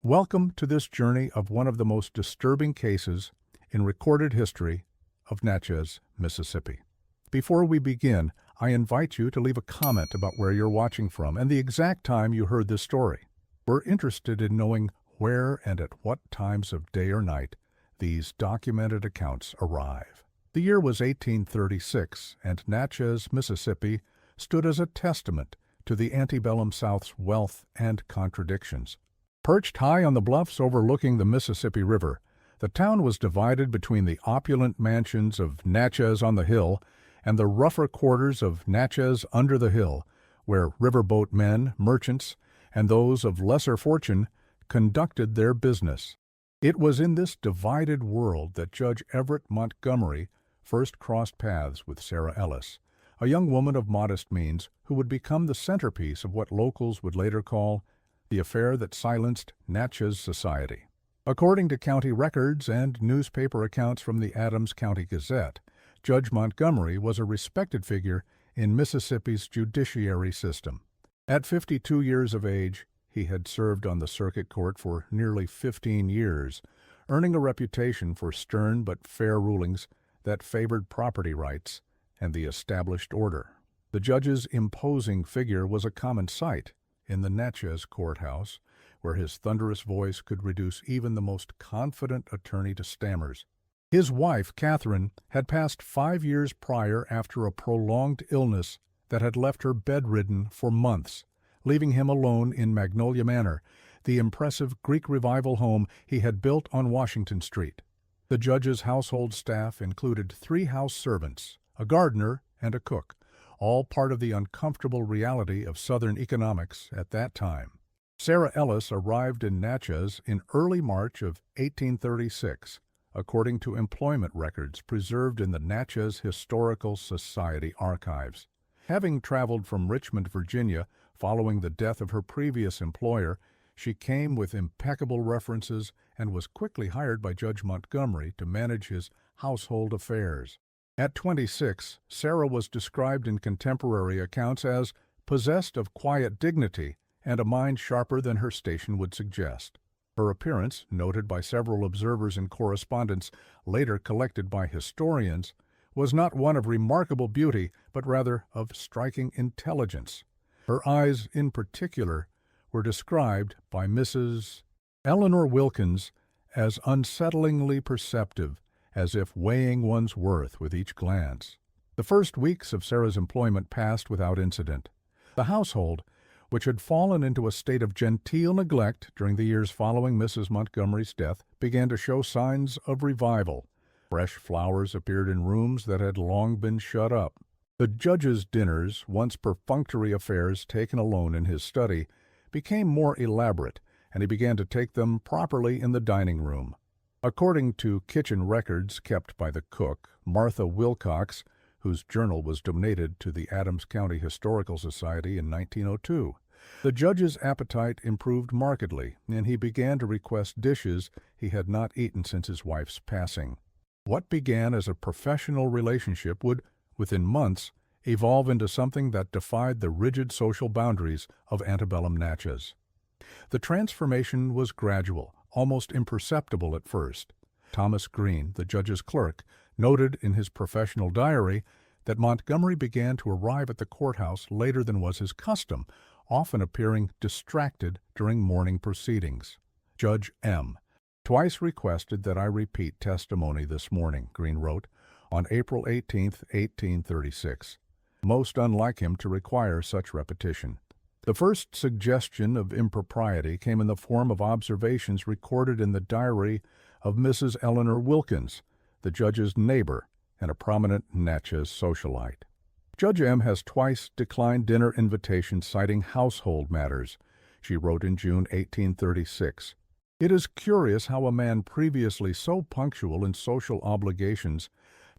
Welcome to this journey of one of the most disturbing cases in recorded history of Natchez, Mississippi. Before we begin, I invite you to leave a comment about where you're watching from and the exact time you heard this story. We're interested in knowing where and at what times of day or night these documented accounts arrive. The year was 1836, and Natchez, Mississippi, stood as a testament to the antebellum South's wealth and contradictions. Perched high on the bluffs overlooking the Mississippi River, the town was divided between the opulent mansions of Natchez on the Hill and the rougher quarters of Natchez under the Hill, where riverboat men, merchants, and those of lesser fortune conducted their business. It was in this divided world that Judge Everett Montgomery first crossed paths with Sarah Ellis, a young woman of modest means who would become the centerpiece of what locals would later call the affair that silenced Natchez society. According to county records and newspaper accounts from the Adams County Gazette, Judge Montgomery was a respected figure in Mississippi's judiciary system. At 52 years of age, he had served on the circuit court for nearly 15 years, earning a reputation for stern but fair rulings that favored property rights and the established order. The judge's imposing figure was a common sight in the Natchez courthouse, where his thunderous voice could reduce even the most confident attorney to stammers. His wife, Catherine, had passed 5 years prior after a prolonged illness that had left her bedridden for months, leaving him alone in Magnolia Manor, the impressive Greek Revival home he had built on Washington Street. The judge's household staff included 3 house servants, a gardener, and a cook, all part of the uncomfortable reality of Southern economics at that time. Sarah Ellis arrived in Natchez in early March of 1836, according to employment records preserved in the Natchez Historical Society archives. Having traveled from Richmond, Virginia, following the death of her previous employer, she came with impeccable references and was quickly hired by Judge Montgomery to manage his household affairs. At 26, Sarah was described in contemporary accounts as possessed of quiet dignity and a mind sharper than her station would suggest. Her appearance, noted by several observers in correspondence later collected by historians, was not one of remarkable beauty, but rather of striking intelligence. Her eyes, in particular, were described by Mrs. Eleanor Wilkins as unsettlingly perceptive, as if weighing one's worth with each glance. The first weeks of Sarah's employment passed without incident. The household, which had fallen into a state of genteel neglect during the years following Mrs. Montgomery's death, began to show signs of revival. Fresh flowers appeared in rooms that had long been shut up. The judge's dinners, once perfunctory affairs taken alone in his study, became more elaborate, and he began to take them properly in the dining room. According to kitchen records kept by the cook, Martha Wilcox, whose journal was donated to the Adams County Historical Society in 1902, the judge's appetite improved markedly, and he began to request dishes he had not eaten since his wife's passing. What began as a professional relationship would, within months, evolve into something that defied the rigid social boundaries of antebellum Natchez. The transformation was gradual, almost imperceptible at first. Thomas Green, the judge's clerk, noted in his professional diary that Montgomery began to arrive at the courthouse later than was his custom, often appearing distracted during morning proceedings. Judge M. twice requested that I repeat testimony this morning, Green wrote, on April 18, 1836. Most unlike him to require such repetition. The first suggestion of impropriety came in the form of observations recorded in the diary of Mrs. Eleanor Wilkins, the judge's neighbor and a prominent Natchez socialite. Judge M. has twice declined dinner invitations citing household matters, she wrote in June 1836. It is curious how a man previously so punctual in social obligations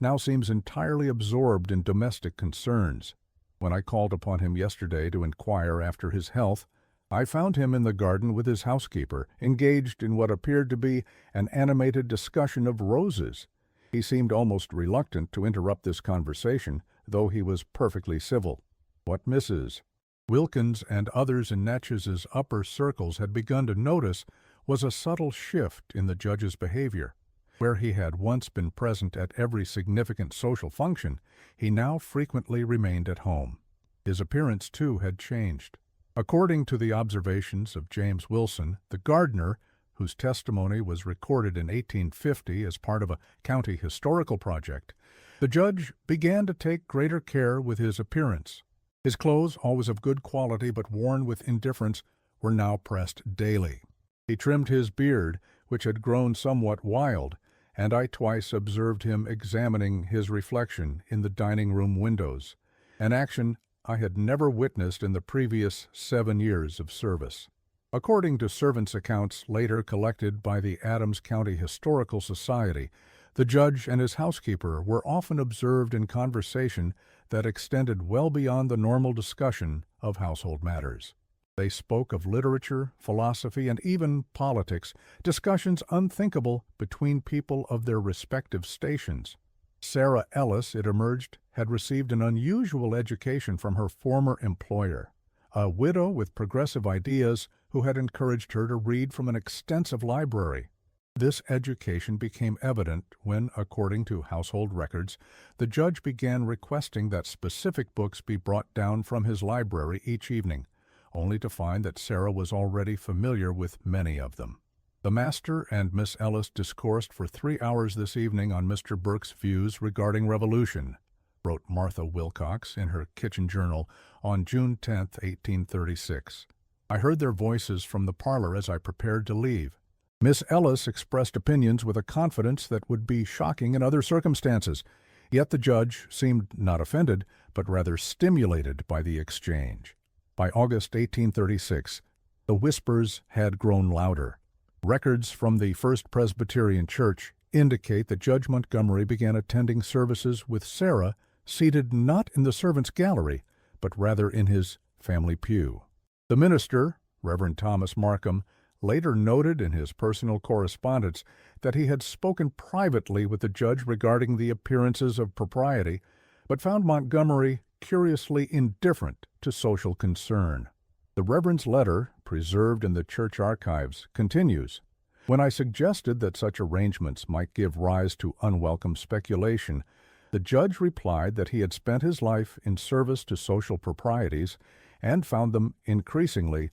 now seems entirely absorbed in domestic concerns. When I called upon him yesterday to inquire after his health, I found him in the garden with his housekeeper, engaged in what appeared to be an animated discussion of roses. He seemed almost reluctant to interrupt this conversation, though he was perfectly civil. What Mrs. Wilkins and others in Natchez's upper circles had begun to notice was a subtle shift in the judge's behavior. Where he had once been present at every significant social function, he now frequently remained at home. His appearance, too, had changed. According to the observations of James Wilson, the gardener, whose testimony was recorded in 1850 as part of a county historical project, the judge began to take greater care with his appearance. His clothes, always of good quality but worn with indifference, were now pressed daily. He trimmed his beard, which had grown somewhat wild, and I twice observed him examining his reflection in the dining-room windows, an action I had never witnessed in the previous 7 years of service. According to servants' accounts later collected by the Adams County Historical Society, the judge and his housekeeper were often observed in conversation that extended well beyond the normal discussion of household matters. They spoke of literature, philosophy, and even politics, discussions unthinkable between people of their respective stations. Sarah Ellis, it emerged, had received an unusual education from her former employer, a widow with progressive ideas who had encouraged her to read from an extensive library. This education became evident when, according to household records, the judge began requesting that specific books be brought down from his library each evening, only to find that Sarah was already familiar with many of them. The master and Miss Ellis discoursed for 3 hours this evening on Mr. Burke's views regarding revolution, wrote Martha Wilcox in her kitchen journal on June 10, 1836. I heard their voices from the parlor as I prepared to leave. Miss Ellis expressed opinions with a confidence that would be shocking in other circumstances, yet the judge seemed not offended, but rather stimulated by the exchange. By August 1836, the whispers had grown louder. Records from the First Presbyterian Church indicate that Judge Montgomery began attending services with Sarah seated not in the servants' gallery, but rather in his family pew. The minister, Reverend Thomas Markham, later noted in his personal correspondence that he had spoken privately with the judge regarding the appearances of propriety, but found Montgomery curiously indifferent to social concern. The Reverend's letter, preserved in the church archives, continues, "When I suggested that such arrangements might give rise to unwelcome speculation, the judge replied that he had spent his life in service to social proprieties and found them increasingly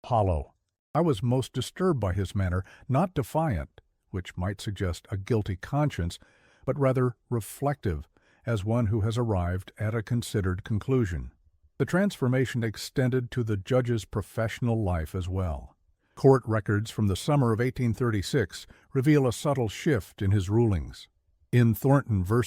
hollow. I was most disturbed by his manner, not defiant, which might suggest a guilty conscience, but rather reflective, as one who has arrived at a considered conclusion." The transformation extended to the judge's professional life as well. Court records from the summer of 1836 reveal a subtle shift in his rulings. In Thornton v.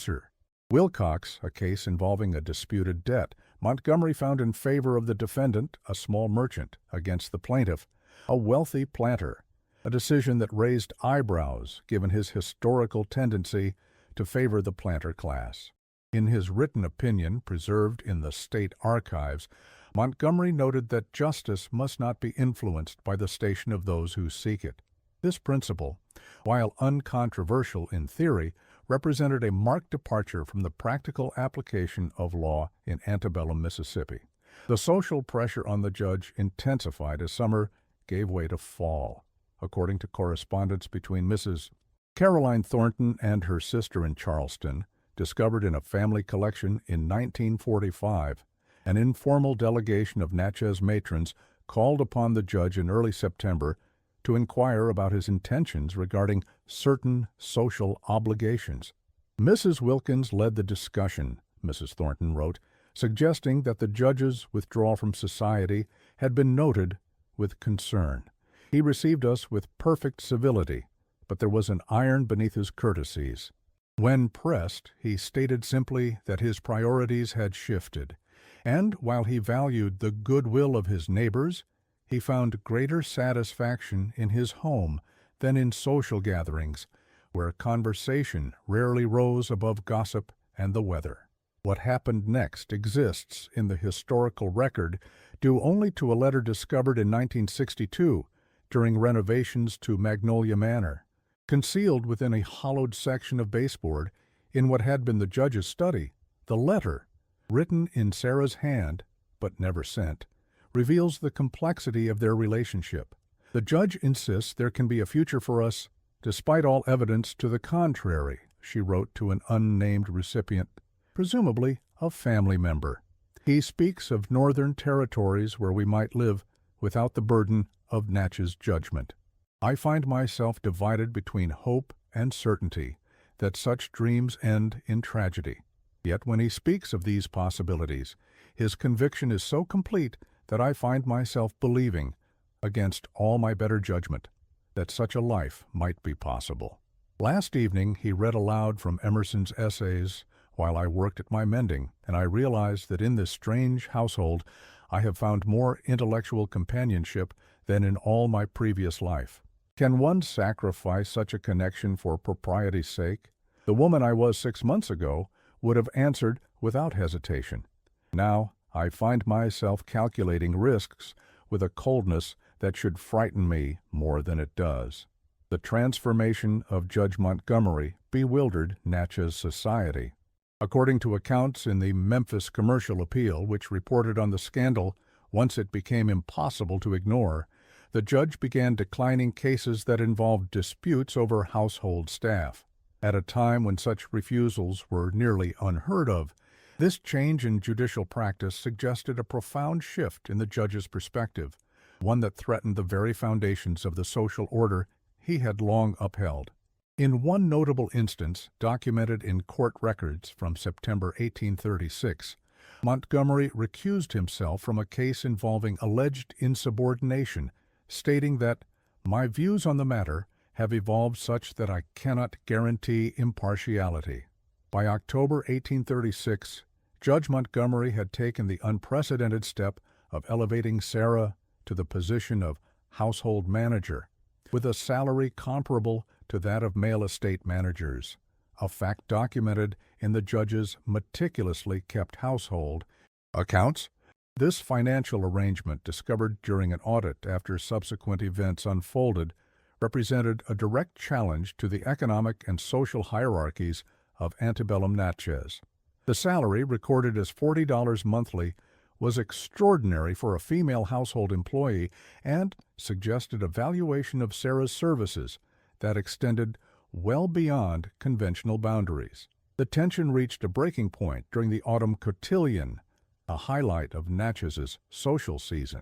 Wilcox, a case involving a disputed debt, Montgomery found in favor of the defendant, a small merchant, against the plaintiff, a wealthy planter, a decision that raised eyebrows given his historical tendency to favor the planter class. In his written opinion, preserved in the state archives, Montgomery noted that justice must not be influenced by the station of those who seek it. This principle, while uncontroversial in theory, represented a marked departure from the practical application of law in antebellum Mississippi. The social pressure on the judge intensified as summer gave way to fall. According to correspondence between Mrs. Caroline Thornton and her sister in Charleston, discovered in a family collection in 1945, an informal delegation of Natchez matrons called upon the judge in early September to inquire about his intentions regarding certain social obligations. Mrs. Wilkins led the discussion, Mrs. Thornton wrote, suggesting that the judge's withdrawal from society had been noted with concern. He received us with perfect civility, but there was an iron beneath his courtesies. When pressed, he stated simply that his priorities had shifted, and while he valued the goodwill of his neighbors, he found greater satisfaction in his home than in social gatherings, where conversation rarely rose above gossip and the weather. What happened next exists in the historical record due only to a letter discovered in 1962 during renovations to Magnolia Manor. Concealed within a hollowed section of baseboard in what had been the judge's study, the letter, written in Sarah's hand but never sent, reveals the complexity of their relationship. The judge insists there can be a future for us despite all evidence to the contrary, she wrote to an unnamed recipient, presumably a family member. He speaks of northern territories where we might live without the burden of Natchez judgment. I find myself divided between hope and certainty that such dreams end in tragedy. Yet when he speaks of these possibilities, his conviction is so complete that I find myself believing, against all my better judgment, that such a life might be possible. Last evening he read aloud from Emerson's essays while I worked at my mending, and I realized that in this strange household I have found more intellectual companionship than in all my previous life. Can one sacrifice such a connection for propriety's sake? The woman I was 6 months ago would have answered without hesitation. Now I find myself calculating risks with a coldness that should frighten me more than it does. The transformation of Judge Montgomery bewildered Natchez society. According to accounts in the Memphis Commercial Appeal, which reported on the scandal once it became impossible to ignore, the judge began declining cases that involved disputes over household staff. At a time when such refusals were nearly unheard of, this change in judicial practice suggested a profound shift in the judge's perspective, one that threatened the very foundations of the social order he had long upheld. In one notable instance, documented in court records from September 1836, Montgomery recused himself from a case involving alleged insubordination, stating that, "My views on the matter have evolved such that I cannot guarantee impartiality." By October 1836, Judge Montgomery had taken the unprecedented step of elevating Sarah to the position of household manager, with a salary comparable to that of male estate managers, a fact documented in the judge's meticulously kept household accounts. This financial arrangement, discovered during an audit after subsequent events unfolded, represented a direct challenge to the economic and social hierarchies of antebellum Natchez. The salary, recorded as $40 monthly, was extraordinary for a female household employee and suggested a valuation of Sarah's services that extended well beyond conventional boundaries. The tension reached a breaking point during the autumn cotillion, a highlight of Natchez's social season.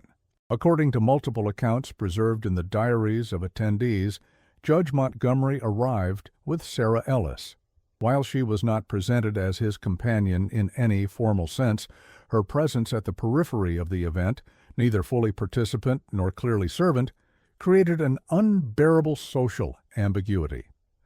According to multiple accounts preserved in the diaries of attendees, Judge Montgomery arrived with Sarah Ellis. While she was not presented as his companion in any formal sense, her presence at the periphery of the event, neither fully participant nor clearly servant, created an unbearable social ambiguity.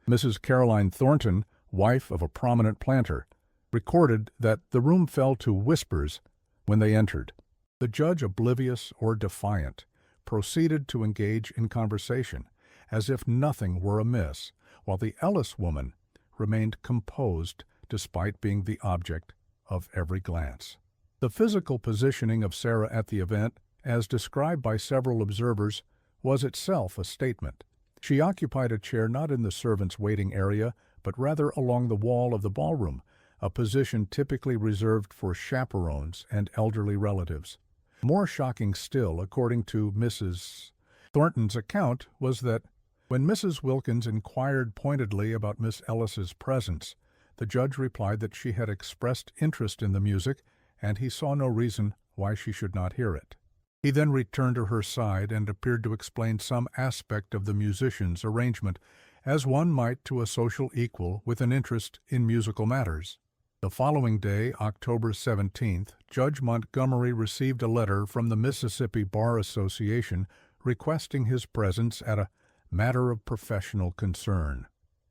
Mrs. Caroline Thornton, wife of a prominent planter, recorded that the room fell to whispers when they entered. The judge, oblivious or defiant, proceeded to engage in conversation, as if nothing were amiss, while the Ellis woman remained composed despite being the object of every glance. The physical positioning of Sarah at the event, as described by several observers, was itself a statement. She occupied a chair not in the servants' waiting area, but rather along the wall of the ballroom, a position typically reserved for chaperones and elderly relatives. More shocking still, according to Mrs. Thornton's account, was that when Mrs. Wilkins inquired pointedly about Miss Ellis's presence, the judge replied that she had expressed interest in the music, and he saw no reason why she should not hear it. He then returned to her side and appeared to explain some aspect of the musician's arrangement, as one might to a social equal with an interest in musical matters. The following day, October 17th, Judge Montgomery received a letter from the Mississippi Bar Association requesting his presence at a matter of professional concern.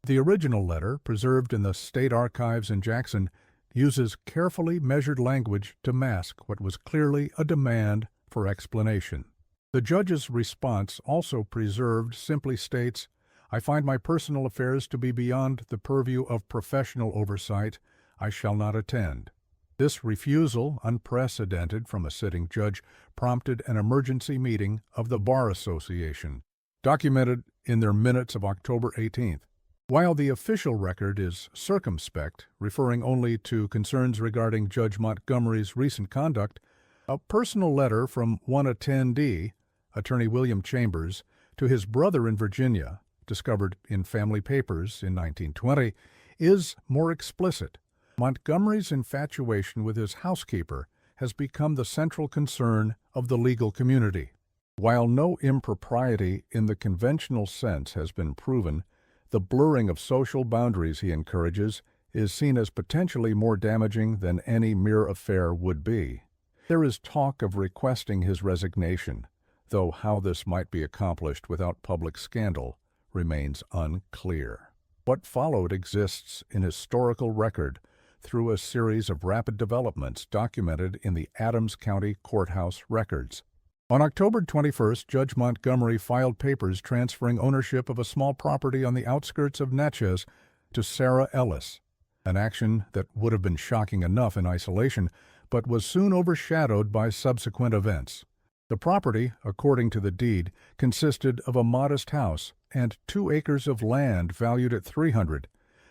The original letter, preserved in the State Archives in Jackson, uses carefully measured language to mask what was clearly a demand for explanation. The judge's response, also preserved, simply states, "I find my personal affairs to be beyond the purview of professional oversight. I shall not attend." This refusal, unprecedented from a sitting judge, prompted an emergency meeting of the Bar Association, documented in their minutes of October 18th. While the official record is circumspect, referring only to concerns regarding Judge Montgomery's recent conduct, a personal letter from one attendee, Attorney William Chambers, to his brother in Virginia, discovered in family papers in 1920, is more explicit. Montgomery's infatuation with his housekeeper has become the central concern of the legal community. While no impropriety in the conventional sense has been proven, the blurring of social boundaries he encourages is seen as potentially more damaging than any mere affair would be. There is talk of requesting his resignation, though how this might be accomplished without public scandal remains unclear. What followed exists in historical record through a series of rapid developments documented in the Adams County Courthouse records. On October 21st, Judge Montgomery filed papers transferring ownership of a small property on the outskirts of Natchez to Sarah Ellis, an action that would have been shocking enough in isolation, but was soon overshadowed by subsequent events. The property, according to the deed, consisted of a modest house and 2 acres of land valued at $300,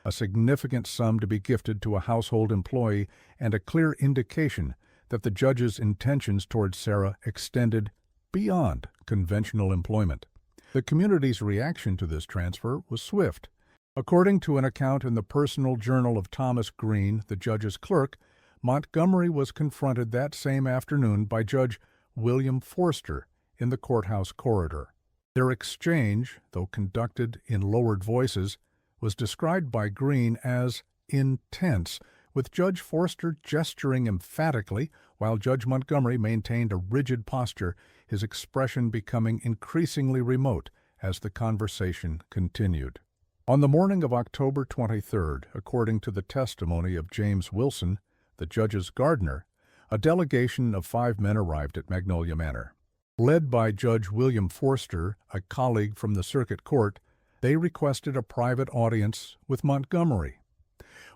a significant sum to be gifted to a household employee and a clear indication that the judge's intentions toward Sarah extended beyond conventional employment. The community's reaction to this transfer was swift. According to an account in the personal journal of Thomas Green, the judge's clerk, Montgomery was confronted that same afternoon by Judge William Forster in the courthouse corridor. Their exchange, though conducted in lowered voices, was described by Green as intense, with Judge Forster gesturing emphatically while Judge Montgomery maintained a rigid posture, his expression becoming increasingly remote as the conversation continued. On the morning of October 23rd, according to the testimony of James Wilson, the judge's gardener, a delegation of 5 men arrived at Magnolia Manor. Led by Judge William Forster, a colleague from the circuit court, they requested a private audience with Montgomery.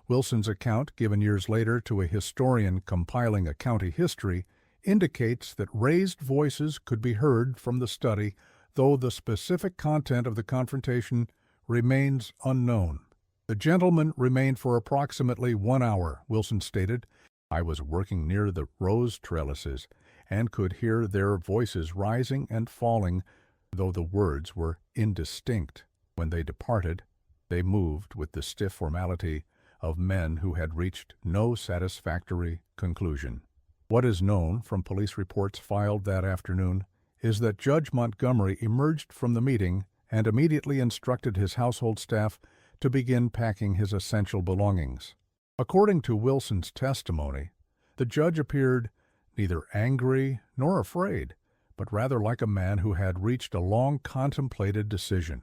Wilson's account, given years later to a historian compiling a county history, indicates that raised voices could be heard from the study, though the specific content of the confrontation remains unknown. The gentlemen remained for approximately 1 hour, Wilson stated. I was working near the rose trellises and could hear their voices rising and falling, though the words were indistinct. When they departed, they moved with the stiff formality of men who had reached no satisfactory conclusion. What is known from police reports filed that afternoon is that Judge Montgomery emerged from the meeting and immediately instructed his household staff to begin packing his essential belongings. According to Wilson's testimony, the judge appeared neither angry nor afraid, but rather like a man who had reached a long-contemplated decision.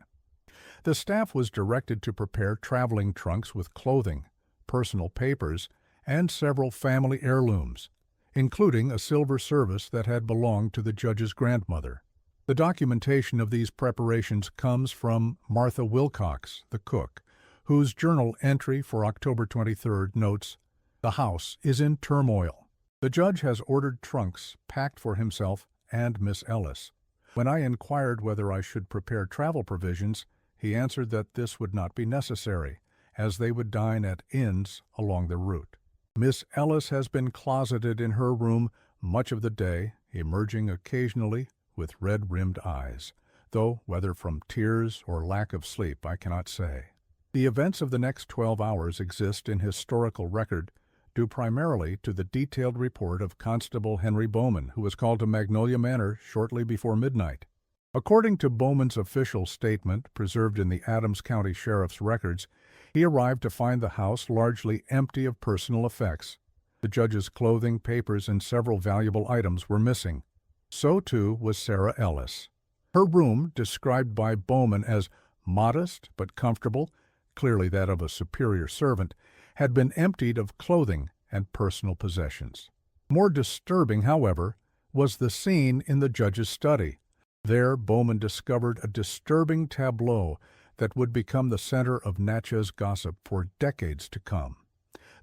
The staff was directed to prepare traveling trunks with clothing, personal papers, and several family heirlooms, including a silver service that had belonged to the judge's grandmother. The documentation of these preparations comes from Martha Wilcox, the cook, whose journal entry for October 23rd notes, "The house is in turmoil. The judge has ordered trunks packed for himself and Miss Ellis. When I inquired whether I should prepare travel provisions, he answered that this would not be necessary, as they would dine at inns along the route. Miss Ellis has been closeted in her room much of the day, emerging occasionally with red-rimmed eyes, though whether from tears or lack of sleep I cannot say." The events of the next 12 hours exist in historical record, due primarily to the detailed report of Constable Henry Bowman, who was called to Magnolia Manor shortly before midnight. According to Bowman's official statement, preserved in the Adams County Sheriff's records, he arrived to find the house largely empty of personal effects. The judge's clothing, papers, and several valuable items were missing. So, too, was Sarah Ellis. Her room, described by Bowman as modest but comfortable, clearly that of a superior servant, had been emptied of clothing and personal possessions. More disturbing, however, was the scene in the judge's study. There Bowman discovered a disturbing tableau that would become the center of Natchez gossip for decades to come.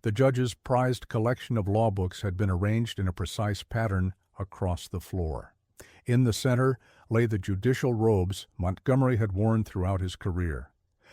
The judge's prized collection of law books had been arranged in a precise pattern across the floor. In the center lay the judicial robes Montgomery had worn throughout his career.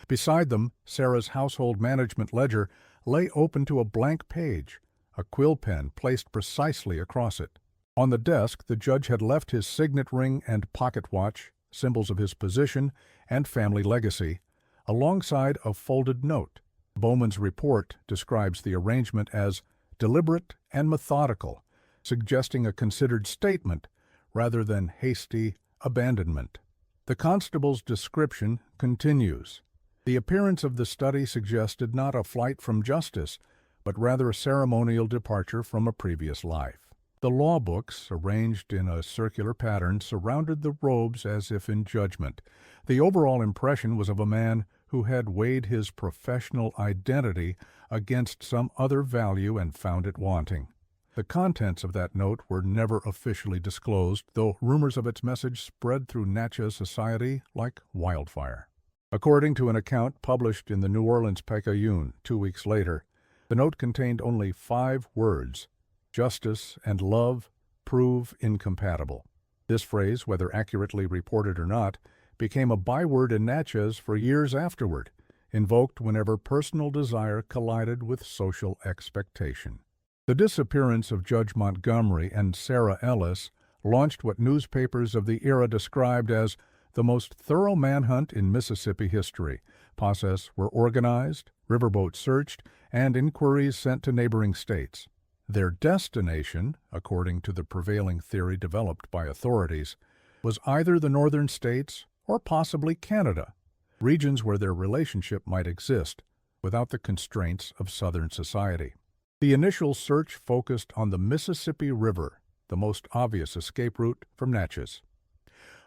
Beside them, Sarah's household management ledger lay open to a blank page, a quill pen placed precisely across it. On the desk, the judge had left his signet ring and pocket watch, symbols of his position and family legacy, alongside a folded note. Bowman's report describes the arrangement as deliberate and methodical, suggesting a considered statement rather than hasty abandonment. The constable's description continues. The appearance of the study suggested not a flight from justice, but rather a ceremonial departure from a previous life. The law books, arranged in a circular pattern, surrounded the robes as if in judgment. The overall impression was of a man who had weighed his professional identity against some other value and found it wanting. The contents of that note were never officially disclosed, though rumors of its message spread through Natchez society like wildfire. According to an account published in the New Orleans Picayune 2 weeks later, the note contained only 5 words: "Justice and love prove incompatible." This phrase, whether accurately reported or not, became a byword in Natchez for years afterward, invoked whenever personal desire collided with social expectation. The disappearance of Judge Montgomery and Sarah Ellis launched what newspapers of the era described as the most thorough manhunt in Mississippi history. Posses were organized, riverboats searched, and inquiries sent to neighboring states. Their destination, according to the prevailing theory developed by authorities, was either the northern states or possibly Canada, regions where their relationship might exist without the constraints of southern society. The initial search focused on the Mississippi River, the most obvious escape route from Natchez.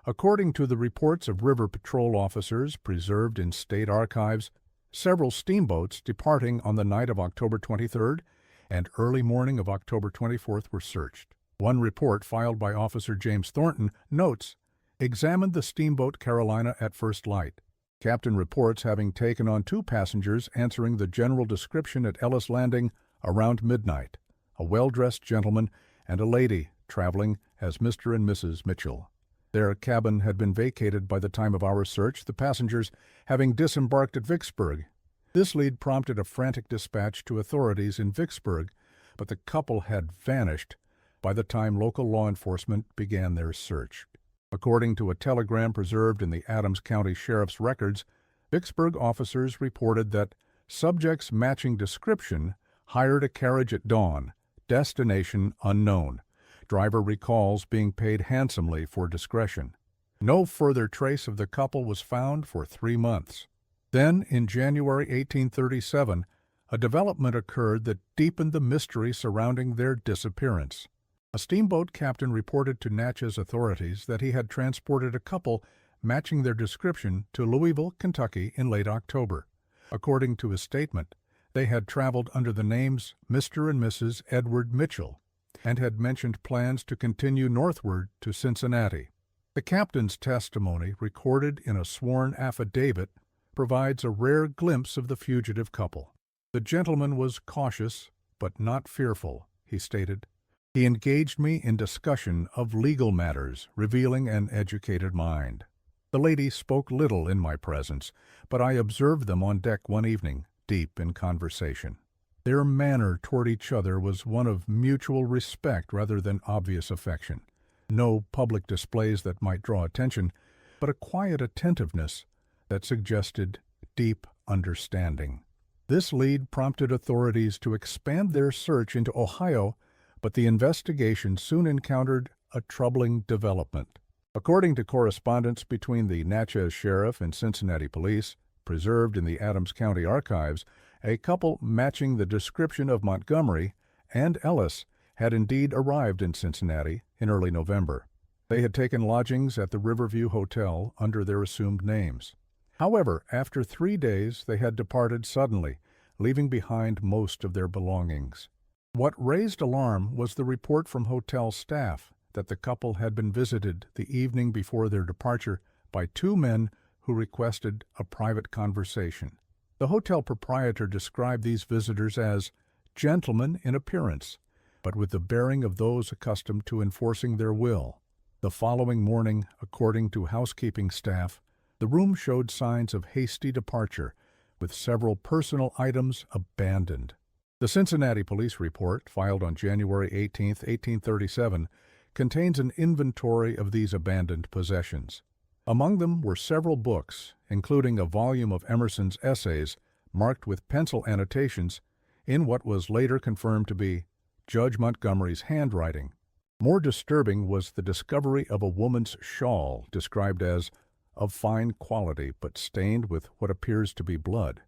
According to the reports of river patrol officers preserved in state archives, several steamboats departing on the night of October 23rd and early morning of October 24th were searched. One report filed by Officer James Thornton notes, "Examined the steamboat Carolina at first light. Captain reports having taken on 2 passengers answering the general description at Ellis Landing around midnight, a well-dressed gentleman and a lady traveling as Mr. and Mrs. Mitchell. Their cabin had been vacated by the time of our search, the passengers having disembarked at Vicksburg. This lead prompted a frantic dispatch to authorities in Vicksburg, but the couple had vanished by the time local law enforcement began their search." According to a telegram preserved in the Adams County Sheriff's records, Vicksburg officers reported that subjects matching description hired a carriage at dawn, destination unknown. Driver recalls being paid handsomely for discretion. No further trace of the couple was found for 3 months. Then, in January 1837, a development occurred that deepened the mystery surrounding their disappearance. A steamboat captain reported to Natchez authorities that he had transported a couple matching their description to Louisville, Kentucky in late October. According to his statement, they had traveled under the names Mr. and Mrs. Edward Mitchell and had mentioned plans to continue northward to Cincinnati. The captain's testimony, recorded in a sworn affidavit, provides a rare glimpse of the fugitive couple. "The gentleman was cautious, but not fearful," he stated. "He engaged me in discussion of legal matters, revealing an educated mind. The lady spoke little in my presence, but I observed them on deck one evening, deep in conversation. Their manner toward each other was one of mutual respect rather than obvious affection. No public displays that might draw attention, but a quiet attentiveness that suggested deep understanding." This lead prompted authorities to expand their search into Ohio, but the investigation soon encountered a troubling development. According to correspondence between the Natchez Sheriff and Cincinnati Police, preserved in the Adams County Archives, a couple matching the description of Montgomery and Ellis had indeed arrived in Cincinnati in early November. They had taken lodgings at the Riverview Hotel under their assumed names. However, after 3 days they had departed suddenly, leaving behind most of their belongings. What raised alarm was the report from hotel staff that the couple had been visited the evening before their departure by 2 men who requested a private conversation. The hotel proprietor described these visitors as gentlemen in appearance, but with the bearing of those accustomed to enforcing their will. The following morning, according to housekeeping staff, the room showed signs of hasty departure, with several personal items abandoned. The Cincinnati Police report, filed on January 18, 1837, contains an inventory of these abandoned possessions. Among them were several books, including a volume of Emerson's essays marked with pencil annotations in what was later confirmed to be Judge Montgomery's handwriting. More disturbing was the discovery of a woman's shawl described as of fine quality but stained with what appears to be blood.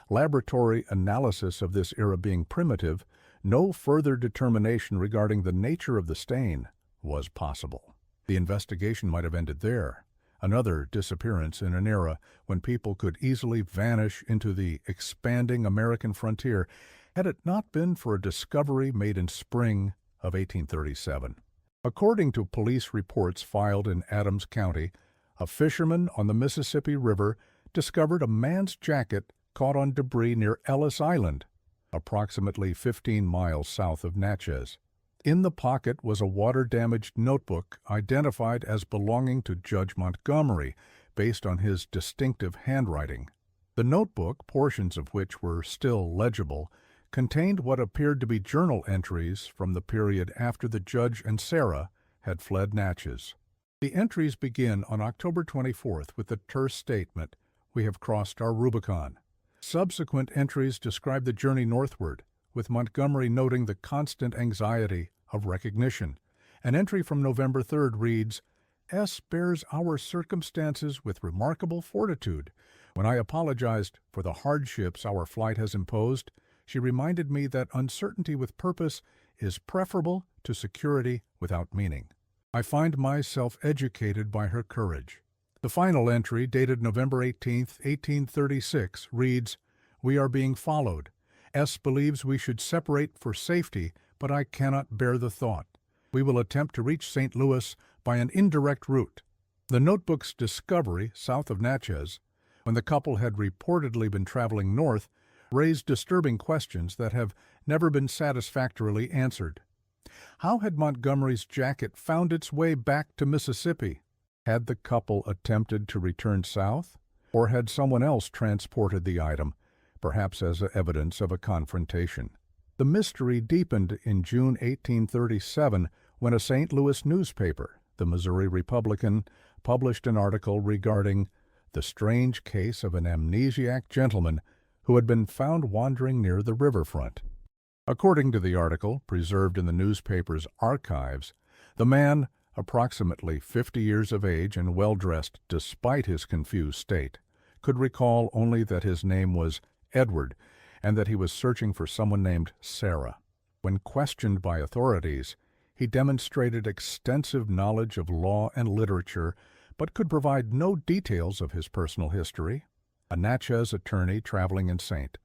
Laboratory analysis of this era being primitive, no further determination regarding the nature of the stain was possible. The investigation might have ended there, another disappearance in an era when people could easily vanish into the expanding American frontier had it not been for a discovery made in spring of 1837. According to police reports filed in Adams County, a fisherman on the Mississippi River discovered a man's jacket caught on debris near Ellis Island, approximately 15 miles south of Natchez. In the pocket was a water-damaged notebook identified as belonging to Judge Montgomery, based on his distinctive handwriting. The notebook, portions of which were still legible, contained what appeared to be journal entries from the period after the judge and Sarah had fled Natchez. The entries begin on October 24th with the terse statement, "We have crossed our Rubicon." Subsequent entries describe the journey northward, with Montgomery noting the constant anxiety of recognition. An entry from November 3rd reads, "S. bears our circumstances with remarkable fortitude. When I apologized for the hardships our flight has imposed, she reminded me that uncertainty with purpose is preferable to security without meaning. I find myself educated by her courage." The final entry, dated November 18, 1836, reads, "We are being followed. S. believes we should separate for safety, but I cannot bear the thought. We will attempt to reach St. Louis by an indirect route." The notebook's discovery south of Natchez, when the couple had reportedly been traveling north, raised disturbing questions that have never been satisfactorily answered. How had Montgomery's jacket found its way back to Mississippi? Had the couple attempted to return south, or had someone else transported the item, perhaps as evidence of a confrontation? The mystery deepened in June 1837 when a St. Louis newspaper, the Missouri Republican, published an article regarding the strange case of an amnesiac gentleman who had been found wandering near the riverfront. According to the article, preserved in the newspaper's archives, the man, approximately 50 years of age and well-dressed despite his confused state, could recall only that his name was Edward and that he was searching for someone named Sarah. When questioned by authorities, he demonstrated extensive knowledge of law and literature, but could provide no details of his personal history. A Natchez attorney traveling in St.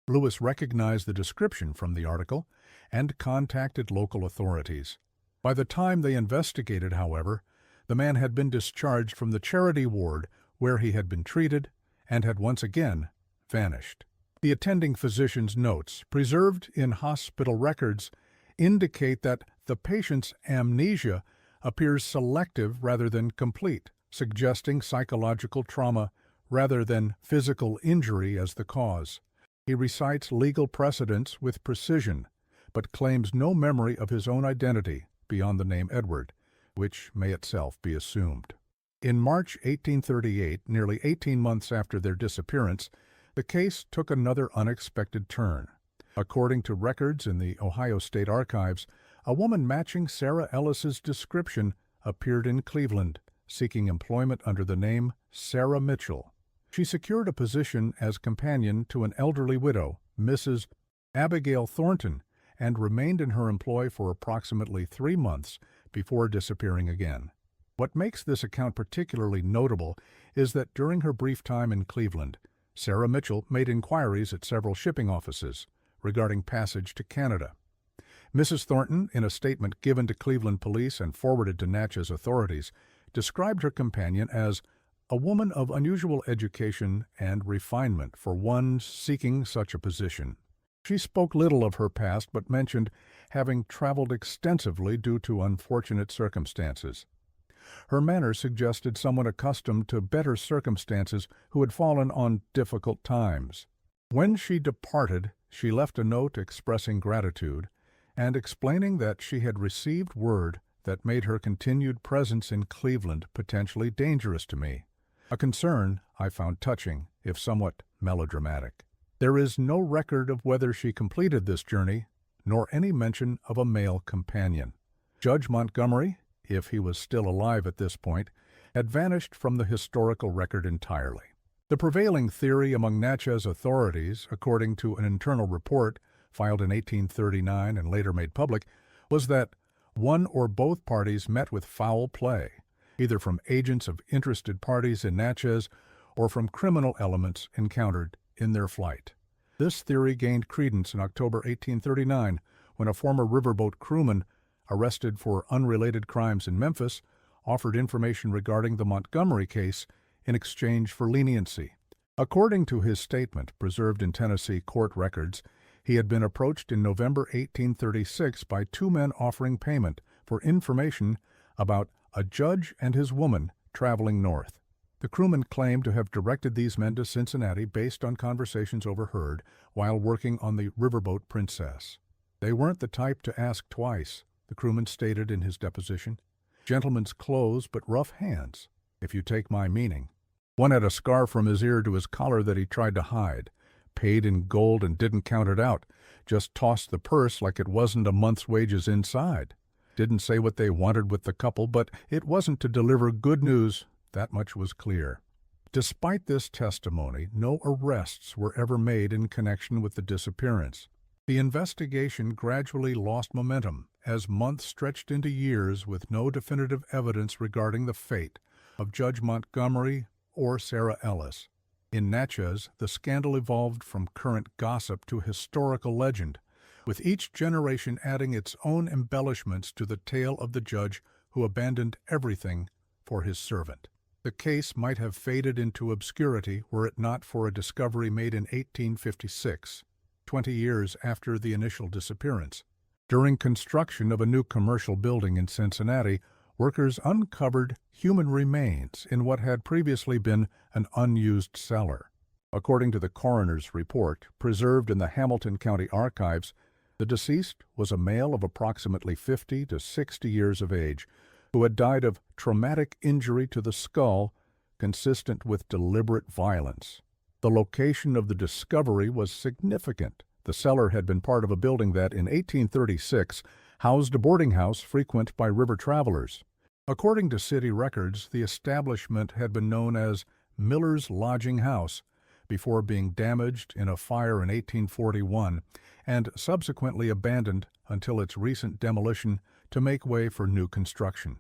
Louis recognized the description from the article and contacted local authorities. By the time they investigated, however, the man had been discharged from the charity ward where he had been treated and had once again vanished. The attending physician's notes, preserved in hospital records, indicate that the patient's amnesia appears selective rather than complete, suggesting psychological trauma rather than physical injury as the cause. He recites legal precedents with precision, but claims no memory of his own identity beyond the name Edward, which may itself be assumed. In March 1838, nearly 18 months after their disappearance, the case took another unexpected turn. According to records in the Ohio State Archives, a woman matching Sarah Ellis's description appeared in Cleveland, seeking employment under the name Sarah Mitchell. She secured a position as companion to an elderly widow, Mrs. Abigail Thornton, and remained in her employ for approximately 3 months before disappearing again. What makes this account particularly notable is that during her brief time in Cleveland, Sarah Mitchell made inquiries at several shipping offices regarding passage to Canada. Mrs. Thornton, in a statement given to Cleveland police and forwarded to Natchez authorities, described her companion as a woman of unusual education and refinement for one seeking such a position. She spoke little of her past but mentioned having traveled extensively due to unfortunate circumstances. Her manner suggested someone accustomed to better circumstances who had fallen on difficult times. When she departed, she left a note expressing gratitude and explaining that she had received word that made her continued presence in Cleveland potentially dangerous to me, a concern I found touching, if somewhat melodramatic. There is no record of whether she completed this journey, nor any mention of a male companion. Judge Montgomery, if he was still alive at this point, had vanished from the historical record entirely. The prevailing theory among Natchez authorities, according to an internal report filed in 1839 and later made public, was that one or both parties met with foul play, either from agents of interested parties in Natchez or from criminal elements encountered in their flight. This theory gained credence in October 1839 when a former riverboat crewman, arrested for unrelated crimes in Memphis, offered information regarding the Montgomery case in exchange for leniency. According to his statement, preserved in Tennessee court records, he had been approached in November 1836 by two men offering payment for information about a judge and his woman traveling north. The crewman claimed to have directed these men to Cincinnati based on conversations overheard while working on the riverboat Princess. They weren't the type to ask twice, the crewman stated in his deposition. Gentlemen's clothes, but rough hands, if you take my meaning. One had a scar from his ear to his collar that he tried to hide, paid in gold and didn't count it out, just tossed the purse like it wasn't a month's wages inside. Didn't say what they wanted with the couple, but it wasn't to deliver good news, that much was clear. Despite this testimony, no arrests were ever made in connection with the disappearance. The investigation gradually lost momentum as months stretched into years with no definitive evidence regarding the fate of Judge Montgomery or Sarah Ellis. In Natchez, the scandal evolved from current gossip to historical legend, with each generation adding its own embellishments to the tale of the judge who abandoned everything for his servant. The case might have faded into obscurity were it not for a discovery made in 1856, 20 years after the initial disappearance. During construction of a new commercial building in Cincinnati, workers uncovered human remains in what had previously been an unused cellar. According to the coroner's report, preserved in the Hamilton County Archives, the deceased was a male of approximately 50 to 60 years of age, who had died of traumatic injury to the skull consistent with deliberate violence. The location of the discovery was significant. The cellar had been part of a building that, in 1836, housed a boarding house frequent by river travelers. According to city records, the establishment had been known as Miller's Lodging House before being damaged in a fire in 1841 and subsequently abandoned until its recent demolition to make way for new construction.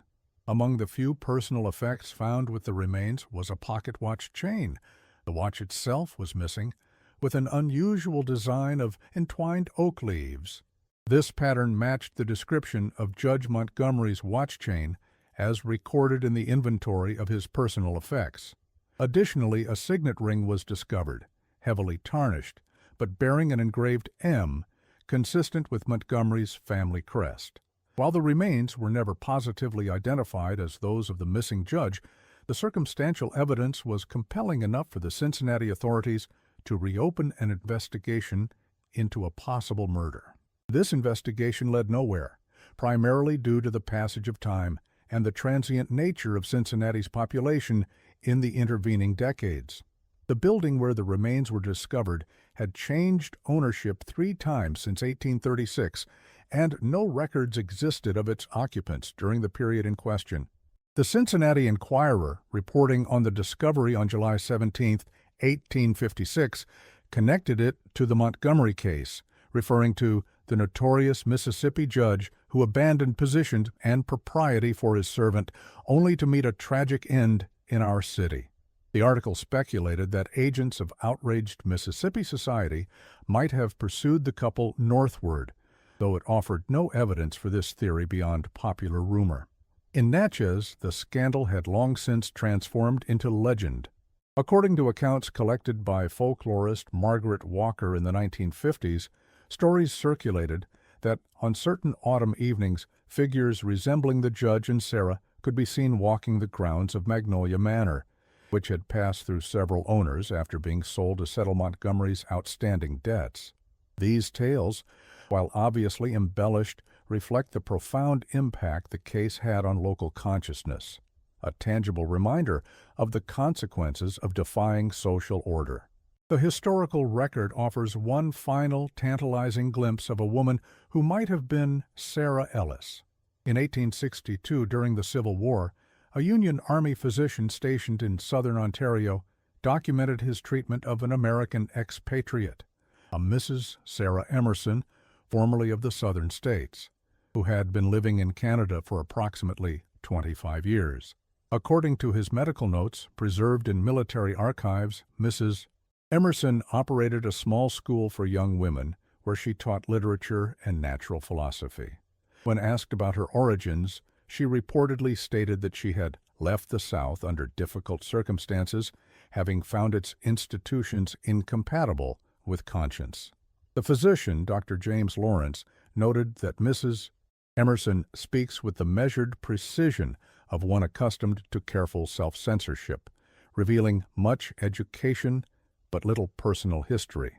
Among the few personal effects found with the remains was a pocket watch chain. The watch itself was missing, with an unusual design of entwined oak leaves. This pattern matched the description of Judge Montgomery's watch chain as recorded in the inventory of his personal effects. Additionally, a signet ring was discovered, heavily tarnished, but bearing an engraved M, consistent with Montgomery's family crest. While the remains were never positively identified as those of the missing judge, the circumstantial evidence was compelling enough for the Cincinnati authorities to reopen an investigation into a possible murder. This investigation led nowhere, primarily due to the passage of time and the transient nature of Cincinnati's population in the intervening decades. The building where the remains were discovered had changed ownership 3 times since 1836, and no records existed of its occupants during the period in question. The Cincinnati Enquirer, reporting on the discovery on July 17, 1856, connected it to the Montgomery case, referring to the notorious Mississippi judge who abandoned position and propriety for his servant, only to meet a tragic end in our city. The article speculated that agents of outraged Mississippi society might have pursued the couple northward, though it offered no evidence for this theory beyond popular rumor. In Natchez, the scandal had long since transformed into legend. According to accounts collected by folklorist Margaret Walker in the 1950s, stories circulated that on certain autumn evenings, figures resembling the judge and Sarah could be seen walking the grounds of Magnolia Manor, which had passed through several owners after being sold to settle Montgomery's outstanding debts. These tales, while obviously embellished, reflect the profound impact the case had on local consciousness, a tangible reminder of the consequences of defying social order. The historical record offers one final tantalizing glimpse of a woman who might have been Sarah Ellis. In 1862, during the Civil War, a Union Army physician stationed in southern Ontario documented his treatment of an American expatriate, a Mrs. Sarah Emerson, formerly of the southern states, who had been living in Canada for approximately 25 years. According to his medical notes, preserved in military archives, Mrs. Emerson operated a small school for young women where she taught literature and natural philosophy. When asked about her origins, she reportedly stated that she had left the South under difficult circumstances, having found its institutions incompatible with conscience. The physician, Dr. James Lawrence, noted that Mrs. Emerson speaks with the measured precision of one accustomed to careful self-censorship, revealing much education but little personal history.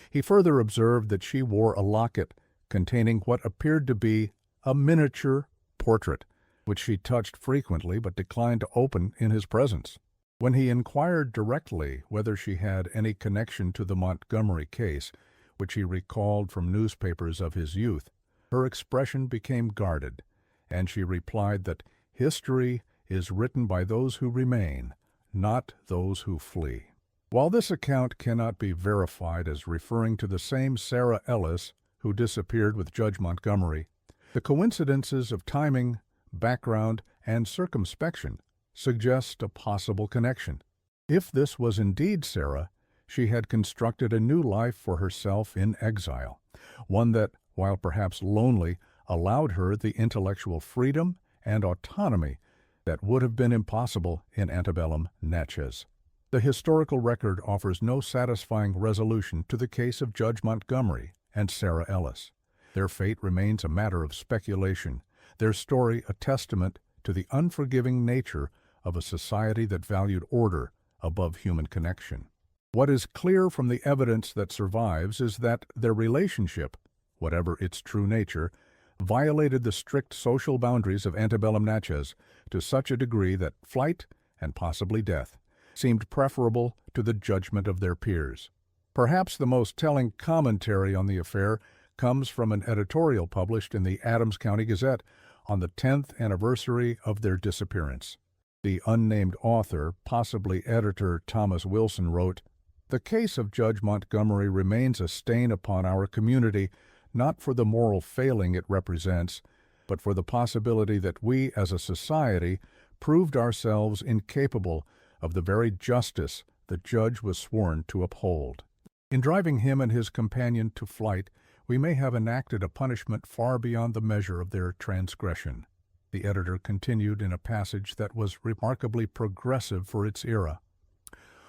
He further observed that she wore a locket containing what appeared to be a miniature portrait, which she touched frequently but declined to open in his presence. When he inquired directly whether she had any connection to the Montgomery case, which he recalled from newspapers of his youth, her expression became guarded, and she replied that history is written by those who remain, not those who flee. While this account cannot be verified as referring to the same Sarah Ellis who disappeared with Judge Montgomery, the coincidences of timing, background, and circumspection suggest a possible connection. If this was indeed Sarah, she had constructed a new life for herself in exile, one that, while perhaps lonely, allowed her the intellectual freedom and autonomy that would have been impossible in antebellum Natchez. The historical record offers no satisfying resolution to the case of Judge Montgomery and Sarah Ellis. Their fate remains a matter of speculation, their story a testament to the unforgiving nature of a society that valued order above human connection. What is clear from the evidence that survives is that their relationship, whatever its true nature, violated the strict social boundaries of antebellum Natchez to such a degree that flight, and possibly death, seemed preferable to the judgment of their peers. Perhaps the most telling commentary on the affair comes from an editorial published in the Adams County Gazette on the 10th anniversary of their disappearance. The unnamed author, possibly editor Thomas Wilson, wrote, "The case of Judge Montgomery remains a stain upon our community, not for the moral failing it represents, but for the possibility that we as a society proved ourselves incapable of the very justice the judge was sworn to uphold. In driving him and his companion to flight, we may have enacted a punishment far beyond the measure of their transgression." The editor continued in a passage that was remarkably progressive for its era.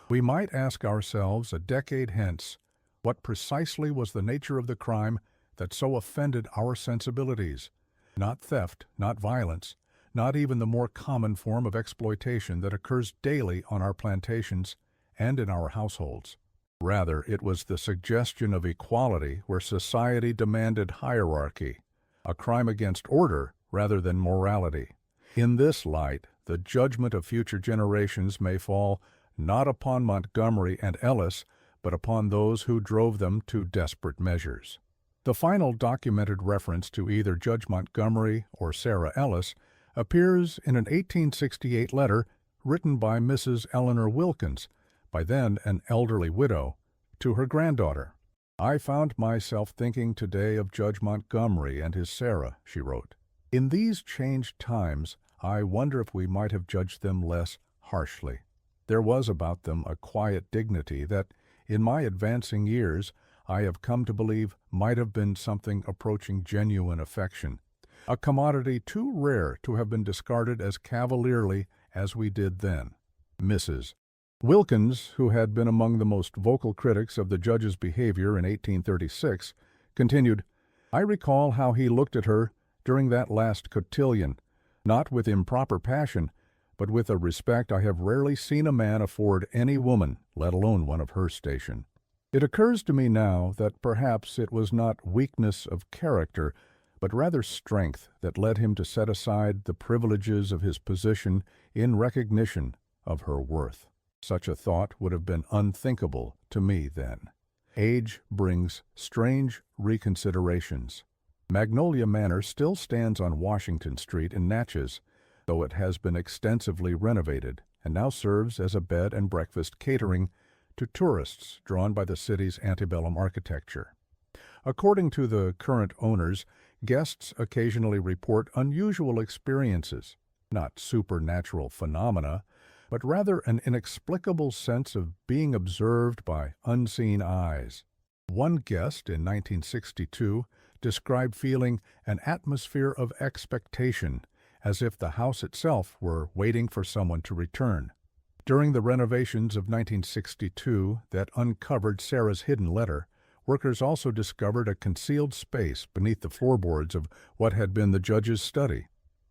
"We might ask ourselves a decade hence what precisely was the nature of the crime that so offended our sensibilities. Not theft, not violence, not even the more common form of exploitation that occurs daily on our plantations and in our households. Rather, it was the suggestion of equality where society demanded hierarchy, a crime against order rather than morality. In this light, the judgment of future generations may fall not upon Montgomery and Ellis, but upon those who drove them to desperate measures." The final documented reference to either Judge Montgomery or Sarah Ellis appears in an 1868 letter written by Mrs. Eleanor Wilkins, by then an elderly widow, to her granddaughter. "I found myself thinking today of Judge Montgomery and his Sarah," she wrote. "In these changed times, I wonder if we might have judged them less harshly. There was about them a quiet dignity that, in my advancing years, I have come to believe might have been something approaching genuine affection, a commodity too rare to have been discarded as cavalierly as we did then." Mrs. Wilkins, who had been among the most vocal critics of the judge's behavior in 1836, continued, "I recall how he looked at her during that last cotillion, not with improper passion, but with a respect I have rarely seen a man afford any woman, let alone one of her station. It occurs to me now that perhaps it was not weakness of character, but rather strength that led him to set aside the privileges of his position in recognition of her worth. Such a thought would have been unthinkable to me then. Age brings strange reconsiderations. Magnolia Manor still stands on Washington Street in Natchez, though it has been extensively renovated and now serves as a bed and breakfast catering to tourists drawn by the city's antebellum architecture. According to the current owners, guests occasionally report unusual experiences, not supernatural phenomena, but rather an inexplicable sense of being observed by unseen eyes. One guest in 1962 described feeling an atmosphere of expectation, as if the house itself were waiting for someone to return. During the renovations of 1962 that uncovered Sarah's hidden letter, workers also discovered a concealed space beneath the floorboards of what had been the judge's study.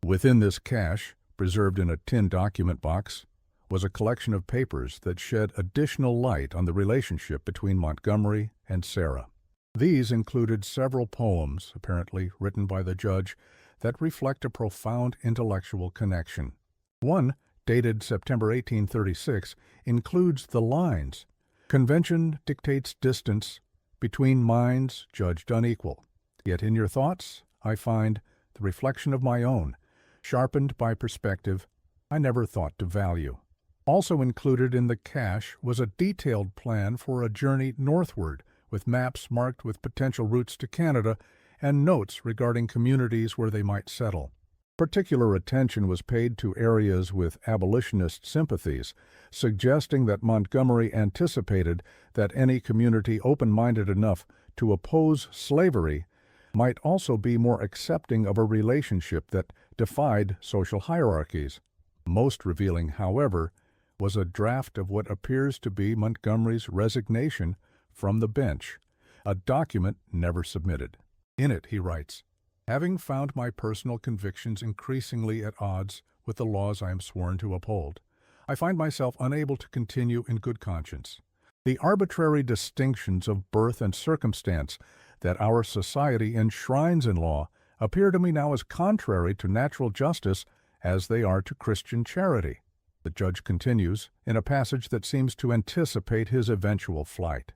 Within this cache, preserved in a tin document box, was a collection of papers that shed additional light on the relationship between Montgomery and Sarah. These included several poems, apparently written by the judge, that reflect a profound intellectual connection. One, dated September 1836, includes the lines, "Convention dictates distance between minds judged unequal. Yet in your thoughts I find the reflection of my own, sharpened by perspective I never thought to value." Also included in the cache was a detailed plan for a journey northward, with maps marked with potential routes to Canada and notes regarding communities where they might settle. Particular attention was paid to areas with abolitionist sympathies, suggesting that Montgomery anticipated that any community open-minded enough to oppose slavery might also be more accepting of a relationship that defied social hierarchies. Most revealing, however, was a draft of what appears to be Montgomery's resignation from the bench, a document never submitted. In it, he writes, "Having found my personal convictions increasingly at odds with the laws I am sworn to uphold, I find myself unable to continue in good conscience. The arbitrary distinctions of birth and circumstance that our society enshrines in law appear to me now as contrary to natural justice as they are to Christian charity." The judge continues in a passage that seems to anticipate his eventual flight.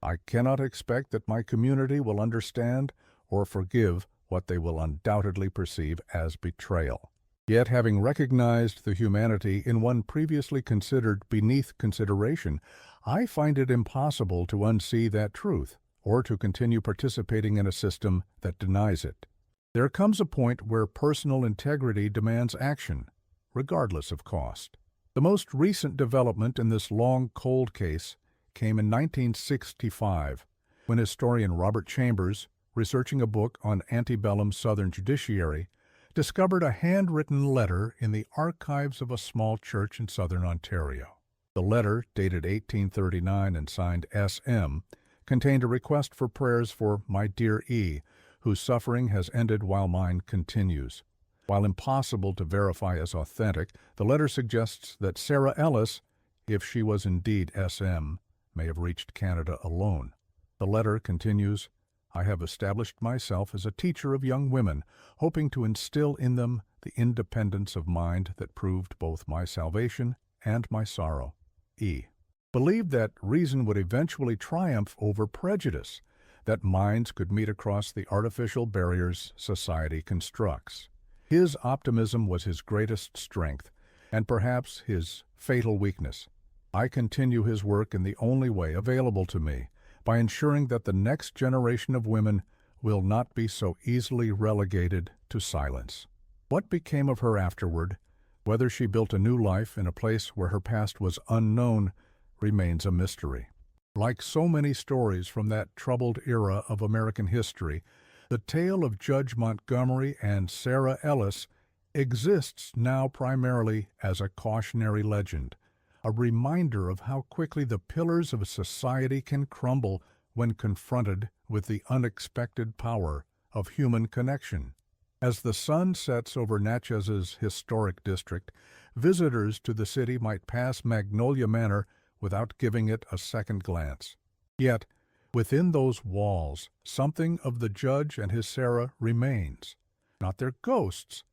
"I cannot expect that my community will understand or forgive what they will undoubtedly perceive as betrayal. Yet, having recognized the humanity in one previously considered beneath consideration, I find it impossible to unsee that truth or to continue participating in a system that denies it. There comes a point where personal integrity demands action, regardless of cost." The most recent development in this long, cold case came in 1965, when historian Robert Chambers, researching a book on antebellum Southern judiciary, discovered a handwritten letter in the archives of a small church in southern Ontario. The letter, dated 1839 and signed S.M., contained a request for prayers for "my dear E., whose suffering has ended while mine continues." While impossible to verify as authentic, the letter suggests that Sarah Ellis, if she was indeed S.M., may have reached Canada alone. The letter continues, "I have established myself as a teacher of young women, hoping to instill in them the independence of mind that proved both my salvation and my sorrow. E. Believed that reason would eventually triumph over prejudice, that minds could meet across the artificial barriers society constructs. His optimism was his greatest strength, and perhaps his fatal weakness. I continue his work in the only way available to me, by ensuring that the next generation of women will not be so easily relegated to silence." What became of her afterward, whether she built a new life in a place where her past was unknown, remains a mystery. Like so many stories from that troubled era of American history, the tale of Judge Montgomery and Sarah Ellis exists now primarily as a cautionary legend, a reminder of how quickly the pillars of society can crumble when confronted with the unexpected power of human connection. As the sun sets over Natchez's historic district, visitors to the city might pass Magnolia Manor without giving it a second glance. Yet, Within those walls, something of the judge and his Sarah remains. Not their ghosts,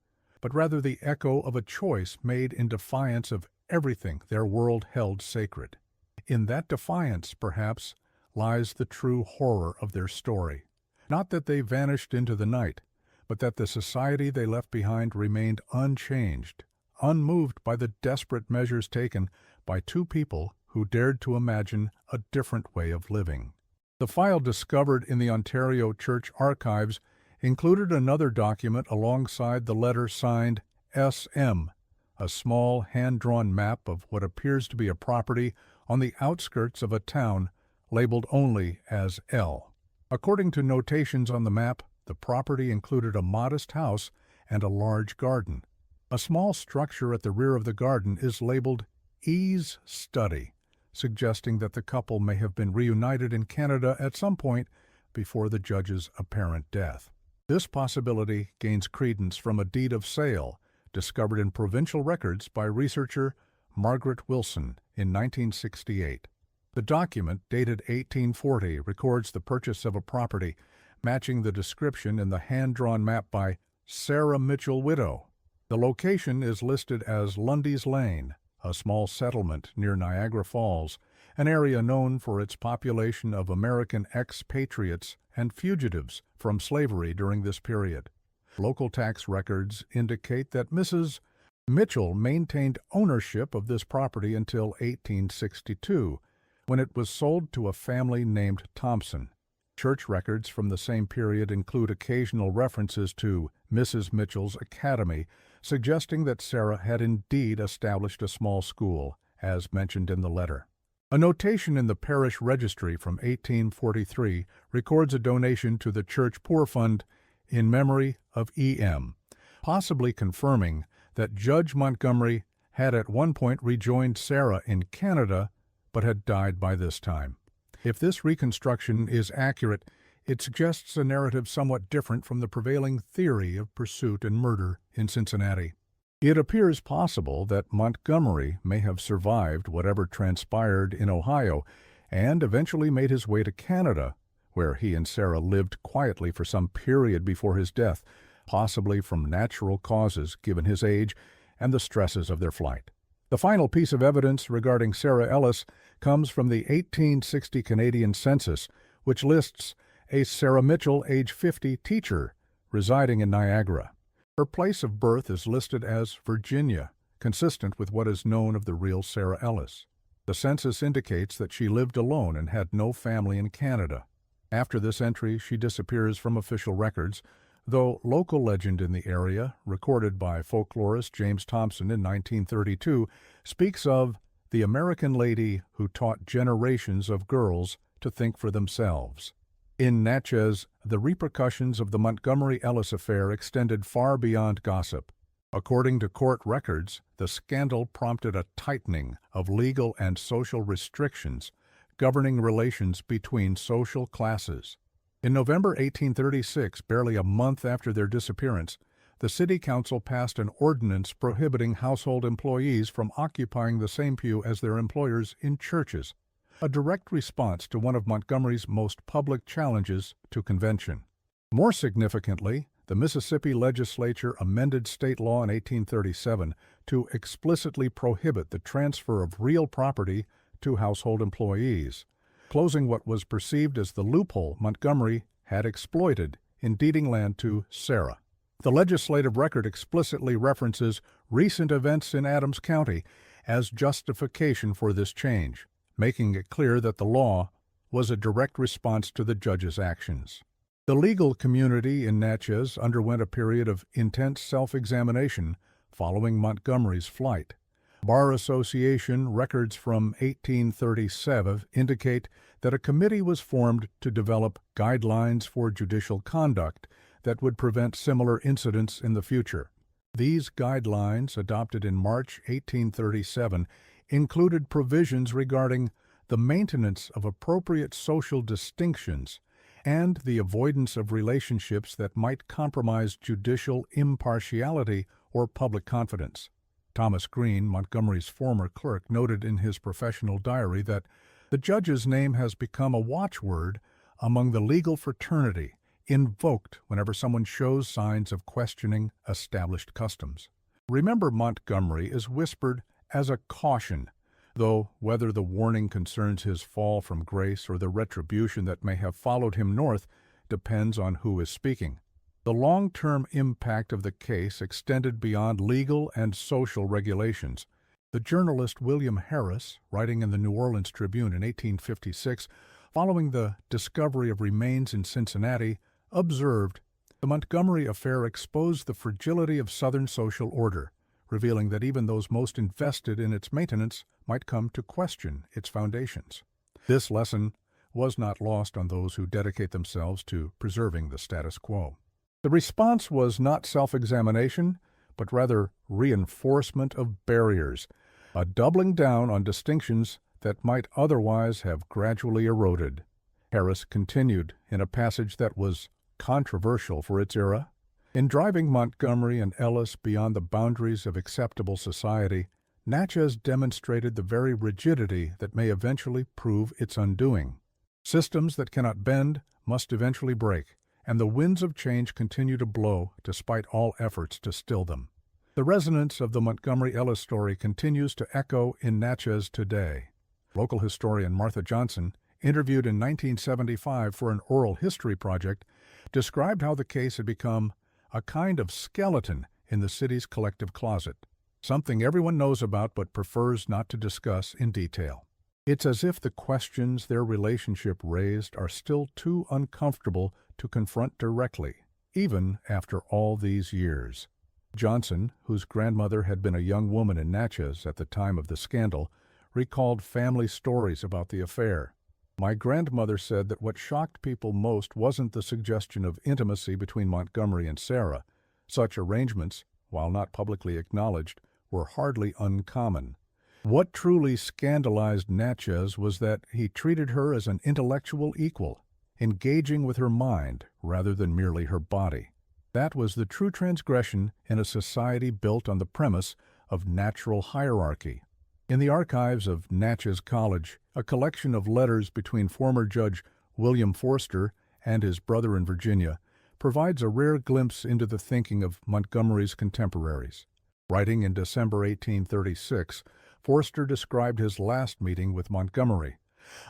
but rather the echo of a choice made in defiance of everything their world held sacred. In that defiance, perhaps, lies the true horror of their story. Not that they vanished into the night, but that the society they left behind remained unchanged, unmoved by the desperate measures taken by two people who dared to imagine a different way of living. The file discovered in the Ontario Church Archives included another document alongside the letter signed S.M., a small hand-drawn map of what appears to be a property on the outskirts of a town labeled only as L. According to notations on the map, the property included a modest house and a large garden. A small structure at the rear of the garden is labeled E's Study, suggesting that the couple may have been reunited in Canada at some point before the judge's apparent death. This possibility gains credence from a deed of sale discovered in provincial records by researcher Margaret Wilson in 1968. The document, dated 1840, records the purchase of a property matching the description in the hand-drawn map by Sarah Mitchell Widow. The location is listed as Lundy's Lane, a small settlement near Niagara Falls, an area known for its population of American expatriates and fugitives from slavery during this period. Local tax records indicate that Mrs. Mitchell maintained ownership of this property until 1862, when it was sold to a family named Thompson. Church records from the same period include occasional references to Mrs. Mitchell's academy, suggesting that Sarah had indeed established a small school, as mentioned in the letter. A notation in the parish registry from 1843 records a donation to the Church Poor Fund in memory of E.M., possibly confirming that Judge Montgomery had at one point rejoined Sarah in Canada, but had died by this time. If this reconstruction is accurate, it suggests a narrative somewhat different from the prevailing theory of pursuit and murder in Cincinnati. It appears possible that Montgomery may have survived whatever transpired in Ohio and eventually made his way to Canada, where he and Sarah lived quietly for some period before his death, possibly from natural causes given his age and the stresses of their flight. The final piece of evidence regarding Sarah Ellis comes from the 1860 Canadian census, which lists a Sarah Mitchell, age 50, teacher residing in Niagara. Her place of birth is listed as Virginia, consistent with what is known of the real Sarah Ellis. The census indicates that she lived alone and had no family in Canada. After this entry, she disappears from official records, though local legend in the area, recorded by folklorist James Thompson in 1932, speaks of the American lady who taught generations of girls to think for themselves. In Natchez, the repercussions of the Montgomery Ellis affair extended far beyond gossip. According to court records, the scandal prompted a tightening of legal and social restrictions governing relations between social classes. In November 1836, barely a month after their disappearance, the City Council passed an ordinance prohibiting household employees from occupying the same pew as their employers in churches, a direct response to one of Montgomery's most public challenges to convention. More significantly, the Mississippi legislature amended state law in 1837 to explicitly prohibit the transfer of real property to household employees, closing what was perceived as the loophole Montgomery had exploited in deeding land to Sarah. The legislative record explicitly references recent events in Adams County as justification for this change, making it clear that the law was a direct response to the judge's actions. The legal community in Natchez underwent a period of intense self-examination following Montgomery's flight. Bar Association records from 1837 indicate that a committee was formed to develop guidelines for judicial conduct that would prevent similar incidents in the future. These guidelines, adopted in March 1837, included provisions regarding the maintenance of appropriate social distinctions and the avoidance of relationships that might compromise judicial impartiality or public confidence. Thomas Green, Montgomery's former clerk, noted in his professional diary that the judge's name has become a watchword among the legal fraternity, invoked whenever someone shows signs of questioning established customs. Remember Montgomery is whispered as a caution, though whether the warning concerns his fall from grace or the retribution that may have followed him north depends on who is speaking. The long-term impact of the case extended beyond legal and social regulations. The journalist William Harris, writing in the New Orleans Tribune in 1856, following the discovery of remains in Cincinnati, observed, "The Montgomery affair exposed the fragility of Southern social order, revealing that even those most invested in its maintenance might come to question its foundations." This lesson was not lost on those who dedicate themselves to preserving the status quo. The response was not self-examination, but rather reinforcement of barriers, a doubling down on distinctions that might otherwise have gradually eroded. Harris continued in a passage that was controversial for its era. In driving Montgomery and Ellis beyond the boundaries of acceptable society, Natchez demonstrated the very rigidity that may eventually prove its undoing. Systems that cannot bend must eventually break, and the winds of change continue to blow despite all efforts to still them. The resonance of the Montgomery-Ellis story continues to echo in Natchez today. Local historian Martha Johnson, interviewed in 1975 for an oral history project, described how the case had become a kind of skeleton in the city's collective closet, something everyone knows about but prefers not to discuss in detail. It's as if the questions their relationship raised are still too uncomfortable to confront directly, even after all these years. Johnson, whose grandmother had been a young woman in Natchez at the time of the scandal, recalled family stories about the affair. "My grandmother said that what shocked people most wasn't the suggestion of intimacy between Montgomery and Sarah. Such arrangements, while not publicly acknowledged, were hardly uncommon. What truly scandalized Natchez was that he treated her as an intellectual equal, engaging with her mind rather than merely her body. That was the true transgression in a society built on the premise of natural hierarchy." In the archives of Natchez College, a collection of letters between former Judge William Forster and his brother in Virginia provides a rare glimpse into the thinking of Montgomery's contemporaries. Writing in December 1836, Forster described his last meeting with Montgomery.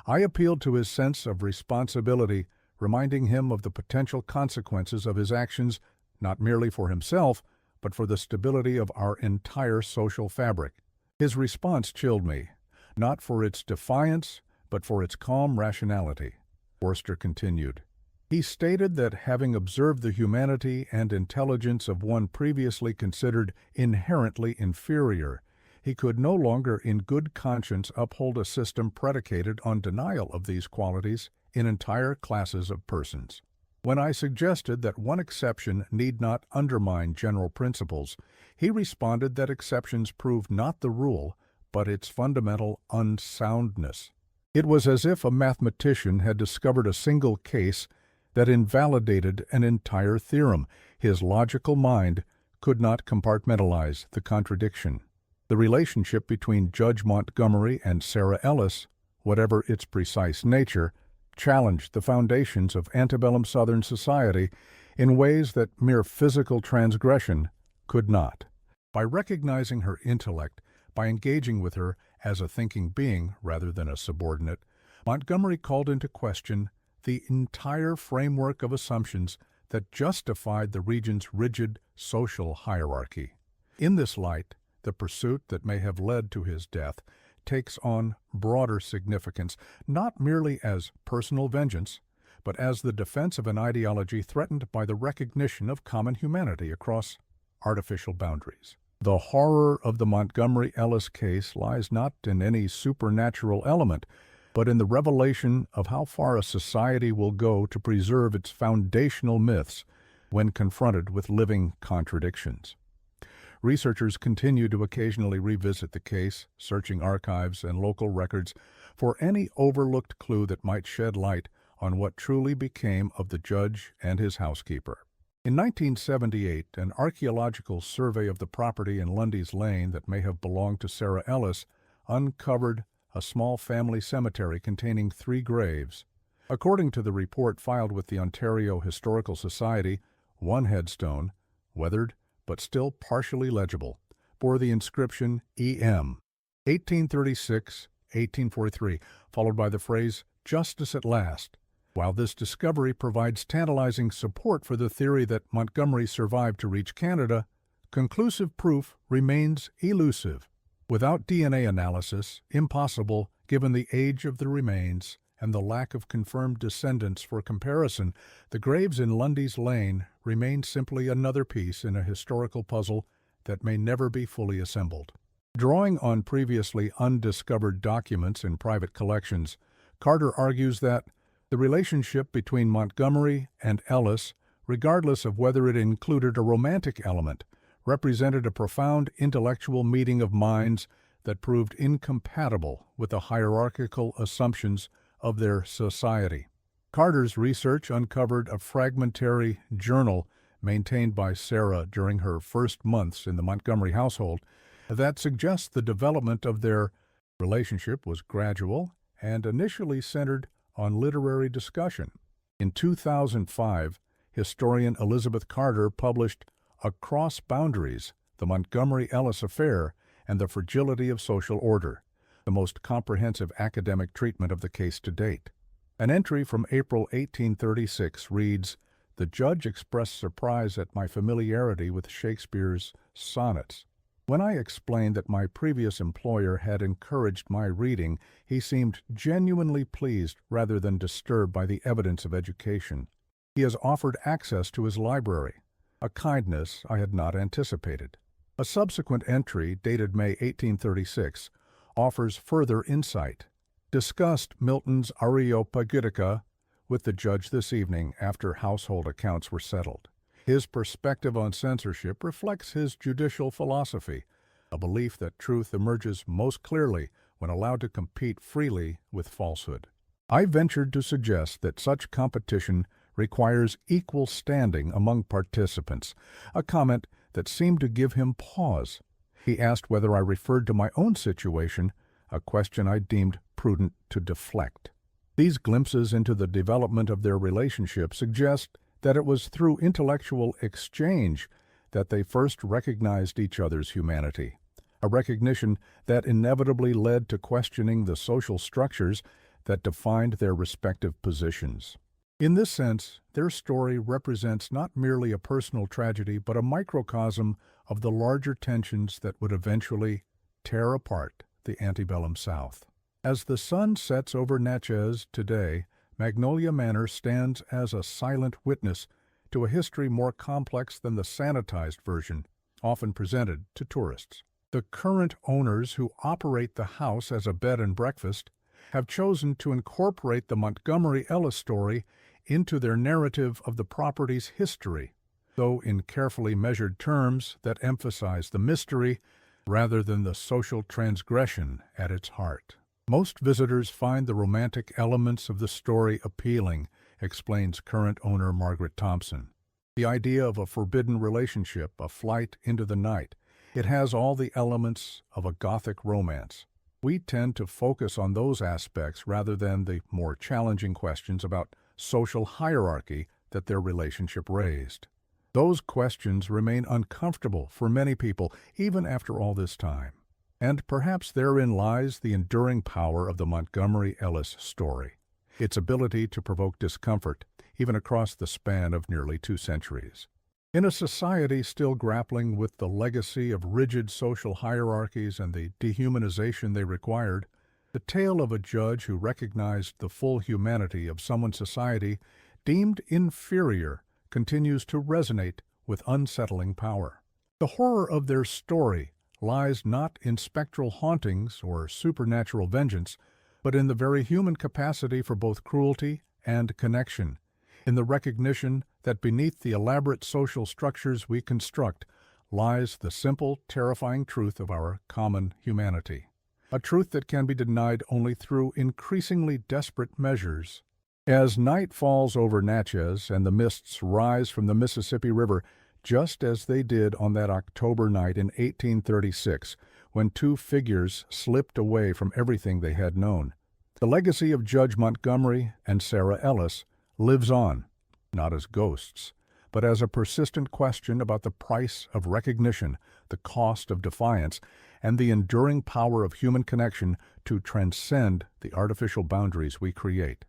"I appealed to his sense of responsibility, reminding him of the potential consequences of his actions, not merely for himself, but for the stability of our entire social fabric. His response chilled me, not for its defiance, but for its calm rationality." Forster continued. He stated that having observed the humanity and intelligence of one previously considered inherently inferior, he could no longer in good conscience uphold a system predicated on denial of these qualities in entire classes of persons. When I suggested that one exception need not undermine general principles, he responded that exceptions proved not the rule, but its fundamental unsoundness. It was as if a mathematician had discovered a single case that invalidated an entire theorem. His logical mind could not compartmentalize the contradiction. The relationship between Judge Montgomery and Sarah Ellis, whatever its precise nature, challenged the foundations of antebellum Southern society in ways that mere physical transgression could not. By recognizing her intellect, by engaging with her as a thinking being rather than a subordinate, Montgomery called into question the entire framework of assumptions that justified the region's rigid social hierarchy. In this light, the pursuit that may have led to his death takes on broader significance, not merely as personal vengeance, but as the defense of an ideology threatened by the recognition of common humanity across artificial boundaries. The horror of the Montgomery-Ellis case lies not in any supernatural element, but in the revelation of how far a society will go to preserve its foundational myths when confronted with living contradictions. Researchers continue to occasionally revisit the case, searching archives and local records for any overlooked clue that might shed light on what truly became of the judge and his housekeeper. In 1978, an archaeological survey of the property in Lundy's Lane that may have belonged to Sarah Ellis uncovered a small family cemetery containing 3 graves. According to the report filed with the Ontario Historical Society, one headstone, weathered but still partially legible, bore the inscription E.M. 1836-1843, followed by the phrase "Justice at Last." While this discovery provides tantalizing support for the theory that Montgomery survived to reach Canada, conclusive proof remains elusive. Without DNA analysis, impossible given the age of the remains and the lack of confirmed descendants for comparison, the graves in Lundy's Lane remain simply another piece in a historical puzzle that may never be fully assembled. Drawing on previously undiscovered documents in private collections, Carter argues that the relationship between Montgomery and Ellis, regardless of whether it included a romantic element, represented a profound intellectual meeting of minds that proved incompatible with the hierarchical assumptions of their society. Carter's research uncovered a fragmentary journal maintained by Sarah during her first months in the Montgomery household that suggests the development of their relationship was gradual and initially centered on literary discussion. In 2005, historian Elizabeth Carter published Across Boundaries, The Montgomery-Ellis Affair and the Fragility of Social Order, the most comprehensive academic treatment of the case to date. An entry from April 1836 reads, "The judge expressed surprise at my familiarity with Shakespeare's sonnets. When I explained that my previous employer had encouraged my reading, he seemed genuinely pleased rather than disturbed by the evidence of education. He has offered access to his library, a kindness I had not anticipated." A subsequent entry, dated May 1836, offers further insight. "Discussed Milton's Areopagitica with the judge this evening after household accounts were settled. His perspective on censorship reflects his judicial philosophy, a belief that truth emerges most clearly when allowed to compete freely with falsehood. I ventured to suggest that such competition requires equal standing among participants, a comment that seemed to give him pause. He asked whether I referred to my own situation, a question I deemed prudent to deflect." These glimpses into the development of their relationship suggest that it was through intellectual exchange that they first recognized each other's humanity, a recognition that inevitably led to questioning the social structures that defined their respective positions. In this sense, their story represents not merely a personal tragedy but a microcosm of the larger tensions that would eventually tear apart the antebellum South. As the sun sets over Natchez today, Magnolia Manor stands as a silent witness to a history more complex than the sanitized version often presented to tourists. The current owners who operate the house as a bed and breakfast have chosen to incorporate the Montgomery-Ellis story into their narrative of the property's history, though in carefully measured terms that emphasize the mystery rather than the social transgression at its heart. "Most visitors find the romantic elements of the story appealing," explains current owner Margaret Thompson. "The idea of a forbidden relationship, a flight into the night, it has all the elements of a Gothic romance. We tend to focus on those aspects rather than the more challenging questions about social hierarchy that their relationship raised. Those questions remain uncomfortable for many people even after all this time. And perhaps therein lies the enduring power of the Montgomery-Ellis story, its ability to provoke discomfort even across the span of nearly 2 centuries. In a society still grappling with the legacy of rigid social hierarchies and the dehumanization they required, the tale of a judge who recognized the full humanity of someone's society deemed inferior continues to resonate with unsettling power. The horror of their story lies not in spectral hauntings or supernatural vengeance, but in the very human capacity for both cruelty and connection, in the recognition that beneath the elaborate social structures we construct lies the simple, terrifying truth of our common humanity, a truth that can be denied only through increasingly desperate measures. As night falls over Natchez and the mists rise from the Mississippi River, just as they did on that October night in 1836, when 2 figures slipped away from everything they had known, The legacy of Judge Montgomery and Sarah Ellis lives on, not as ghosts, but as a persistent question about the price of recognition, the cost of defiance, and the enduring power of human connection to transcend the artificial boundaries we create.